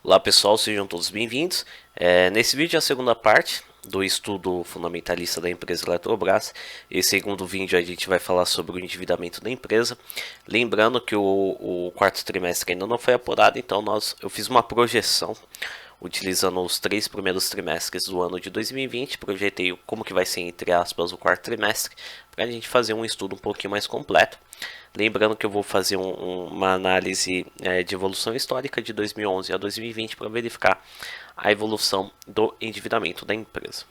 Olá pessoal, sejam todos bem-vindos. Nesse vídeo é a segunda parte do estudo fundamentalista da empresa Eletrobras. Esse segundo vídeo a gente vai falar sobre o endividamento da empresa. Lembrando que o quarto trimestre ainda não foi apurado, então eu fiz uma projeção utilizando os 3 primeiros trimestres do ano de 2020. Projetei como que vai ser, entre aspas, o quarto trimestre, para a gente fazer um estudo um pouquinho mais completo. Lembrando que eu vou fazer uma análise de evolução histórica de 2011 a 2020 para verificar a evolução do endividamento da empresa.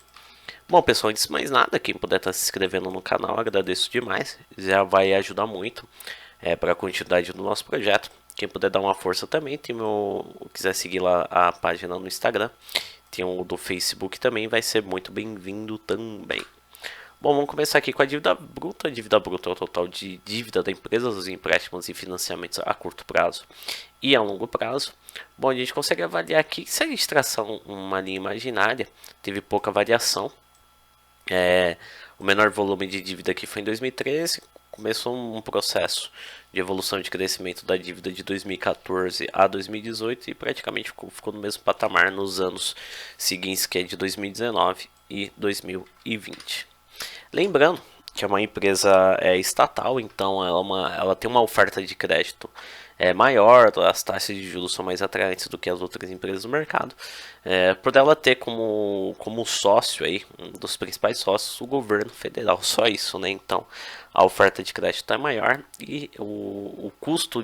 Bom, pessoal, antes de mais nada, quem puder estar se inscrevendo no canal, agradeço demais. Já vai ajudar muito para a continuidade do nosso projeto. Quem puder dar uma força também, quiser seguir lá a página no Instagram, tem o do Facebook também, vai ser muito bem-vindo também. Bom, vamos começar aqui com a dívida bruta. A dívida bruta é o total de dívida da empresa, os empréstimos e financiamentos a curto prazo e a longo prazo. Bom, a gente consegue avaliar aqui, se a gente traçar uma linha imaginária, teve pouca variação. O menor volume de dívida aqui foi em 2013, começou um processo de evolução de crescimento da dívida de 2014 a 2018 e praticamente ficou no mesmo patamar nos anos seguintes, que é de 2019 e 2020. Lembrando que é uma empresa estatal, então ela tem uma oferta de crédito maior, as taxas de juros são mais atraentes do que as outras empresas do mercado. Por ela ter como sócio aí, um dos principais sócios, o governo federal, só isso, né? Então a oferta de crédito é maior e o custo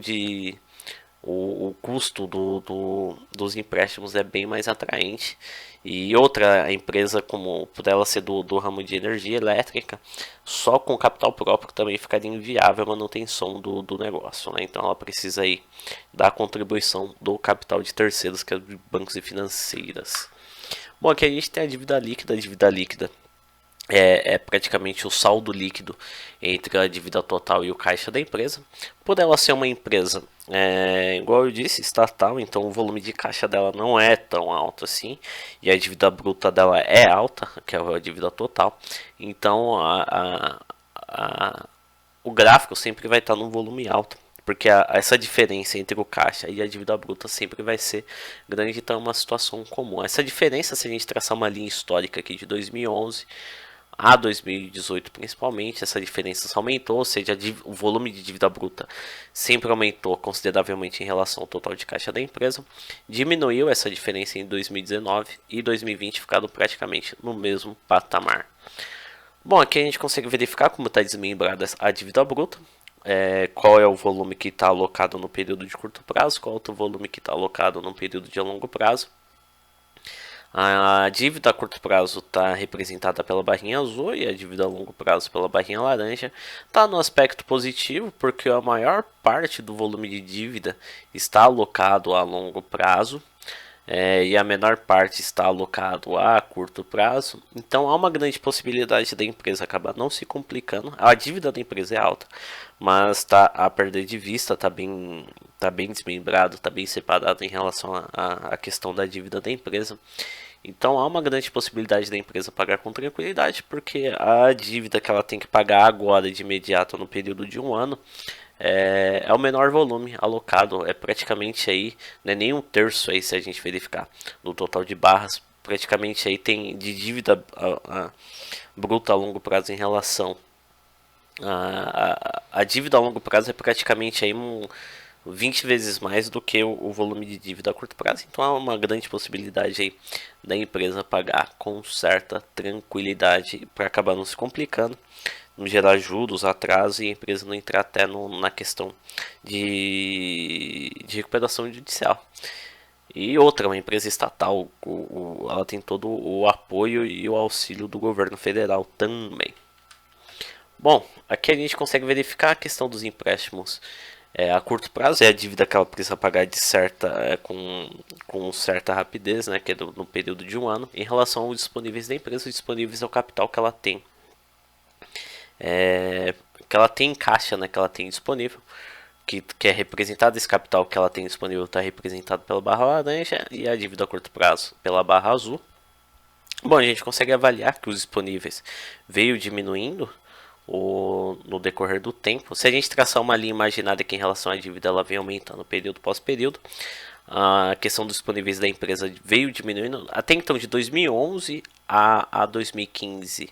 dos empréstimos é bem mais atraente. E outra, a empresa, como por ela ser do ramo de energia elétrica, só com capital próprio também ficaria inviável a manutenção do negócio, né? Então ela precisa aí da contribuição do capital de terceiros, que é de bancos e financeiras. Bom, aqui a gente tem a dívida líquida. A dívida líquida é praticamente o saldo líquido entre a dívida total e o caixa da empresa. Por ela ser uma empresa, igual eu disse, estatal, então o volume de caixa dela não é tão alto assim, e a dívida bruta dela é alta, que é a dívida total. Então o gráfico sempre vai estar num volume alto, porque essa diferença entre o caixa e a dívida bruta sempre vai ser grande, então é uma situação comum. Essa diferença, se a gente traçar uma linha histórica aqui de 2011 a 2018 principalmente, essa diferença aumentou, ou seja, o volume de dívida bruta sempre aumentou consideravelmente em relação ao total de caixa da empresa. Diminuiu essa diferença em 2019 e 2020, ficaram praticamente no mesmo patamar. Bom, aqui a gente consegue verificar como está desmembrada a dívida bruta. Qual é o volume que está alocado no período de curto prazo, qual é o volume que está alocado no período de longo prazo. A dívida a curto prazo está representada pela barrinha azul e a dívida a longo prazo pela barrinha laranja. Está no aspecto positivo, porque a maior parte do volume de dívida está alocado a longo prazo. E a menor parte está alocado a curto prazo. Então há uma grande possibilidade da empresa acabar não se complicando. A dívida da empresa é alta, mas está a perder de vista, está bem desmembrado, está bem separado em relação à questão da dívida da empresa. Então há uma grande possibilidade da empresa pagar com tranquilidade, porque a dívida que ela tem que pagar agora de imediato no período de um ano é o menor volume alocado, é praticamente aí, não é nem um terço aí, se a gente verificar no total de barras, praticamente aí tem de dívida bruta a longo prazo em relação a dívida a longo prazo é praticamente aí 20 vezes mais do que o volume de dívida a curto prazo. Então há uma grande possibilidade aí da empresa pagar com certa tranquilidade para acabar não se complicando, não gerar juros, atraso e a empresa não entrar até na questão de recuperação judicial. E outra, uma empresa estatal, ela tem todo o apoio e o auxílio do governo federal também. Bom, aqui a gente consegue verificar a questão dos empréstimos a curto prazo, é a dívida que ela precisa pagar com certa rapidez, né, que é no período de um ano. Em relação aos disponíveis da empresa, os disponíveis é o capital que ela tem, em caixa, né, que ela tem disponível, que é representado, esse capital que ela tem disponível está representado pela barra laranja e a dívida a curto prazo pela barra azul. Bom, a gente consegue avaliar que os disponíveis veio diminuindo no decorrer do tempo. Se a gente traçar uma linha imaginária que em relação à dívida ela vem aumentando período pós período, a questão dos disponíveis da empresa veio diminuindo até então de 2011 a 2015.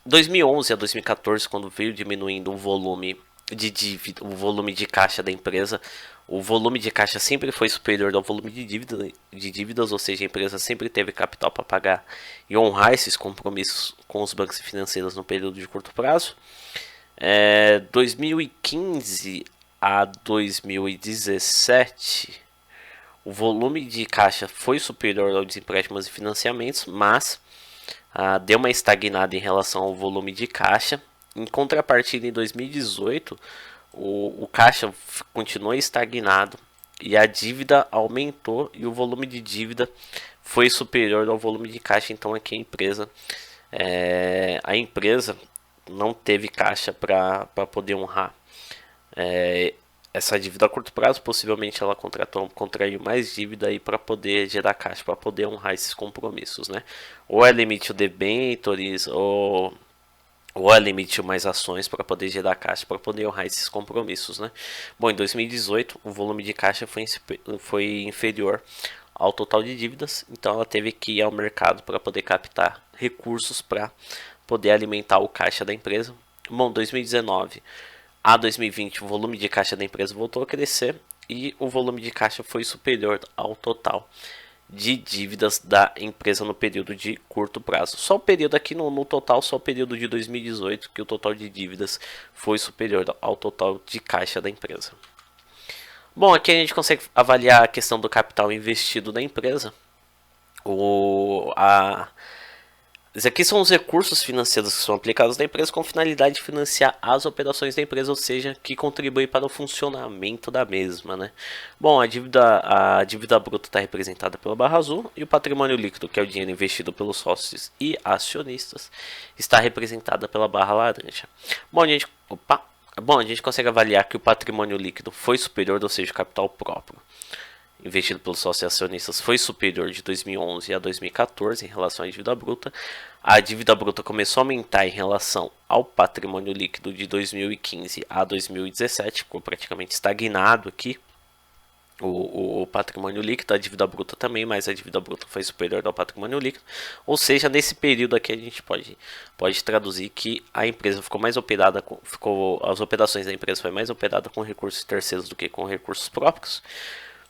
2011 a 2014, quando veio diminuindo o volume de dívida, o volume de caixa da empresa, o volume de caixa sempre foi superior ao volume de dívidas, ou seja, a empresa sempre teve capital para pagar e honrar esses compromissos com os bancos financeiros no período de curto prazo. 2015 a 2017, o volume de caixa foi superior aos empréstimos e financiamentos, mas deu uma estagnada em relação ao volume de caixa. Em contrapartida, em 2018, o caixa continuou estagnado e a dívida aumentou e o volume de dívida foi superior ao volume de caixa. Então aqui a empresa não teve caixa para poder honrar essa dívida a curto prazo. Possivelmente ela contraiu mais dívida aí para poder gerar caixa, para poder honrar esses compromissos, né? Ou ela emitiu debêntures, ou ela emitiu mais ações para poder gerar caixa, para poder honrar esses compromissos, né? Bom, em 2018 o volume de caixa foi inferior ao total de dívidas, então ela teve que ir ao mercado para poder captar recursos para poder alimentar o caixa da empresa. Bom, 2019 a 2020 o volume de caixa da empresa voltou a crescer e o volume de caixa foi superior ao total de dívidas da empresa no período de curto prazo. Só o período aqui no total, só o período de 2018 que o total de dívidas foi superior ao total de caixa da empresa. Bom, aqui a gente consegue avaliar a questão do capital investido na empresa. Esses aqui são os recursos financeiros que são aplicados na empresa com finalidade de financiar as operações da empresa, ou seja, que contribuem para o funcionamento da mesma, né? Bom, a dívida bruta está representada pela barra azul e o patrimônio líquido, que é o dinheiro investido pelos sócios e acionistas, está representada pela barra laranja. Bom, a gente consegue avaliar que o patrimônio líquido foi superior, ou seja, o capital próprio investido pelos sócios e acionistas foi superior de 2011 a 2014 em relação à dívida bruta. A dívida bruta começou a aumentar em relação ao patrimônio líquido de 2015 a 2017, ficou praticamente estagnado aqui. O patrimônio líquido, a dívida bruta também, mas a dívida bruta foi superior ao patrimônio líquido. Ou seja, nesse período aqui a gente pode traduzir que a empresa ficou mais operada, as operações da empresa foi mais operada com recursos terceiros do que com recursos próprios.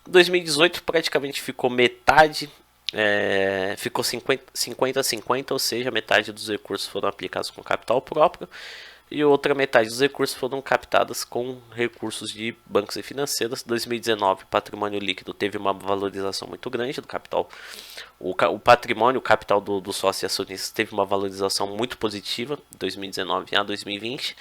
2018 praticamente ficou metade, ficou 50-50, ou seja, metade dos recursos foram aplicados com capital próprio e outra metade dos recursos foram captados com recursos de bancos e financeiras. 2019 o patrimônio líquido teve uma valorização muito grande do capital, o capital do sócio e acionista teve uma valorização muito positiva 2019 a 2020.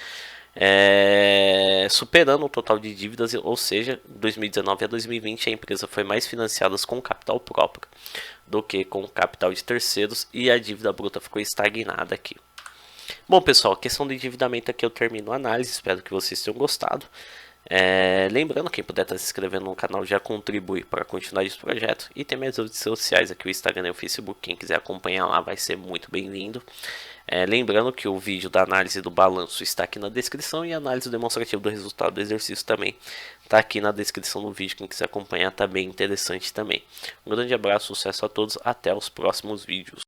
Superando o total de dívidas, ou seja, 2019 a 2020 a empresa foi mais financiada com capital próprio do que com capital de terceiros e a dívida bruta ficou estagnada aqui. Bom, pessoal, a questão do endividamento aqui eu termino a análise, espero que vocês tenham gostado. Lembrando, quem puder estar se inscrevendo no canal já contribui para continuar esse projeto. E tem minhas redes sociais aqui, o Instagram e o Facebook, quem quiser acompanhar lá vai ser muito bem-vindo. Lembrando que o vídeo da análise do balanço está aqui na descrição e a análise demonstrativa do resultado do exercício também está aqui na descrição do vídeo, quem quiser acompanhar está bem interessante também. Um grande abraço, sucesso a todos, até os próximos vídeos.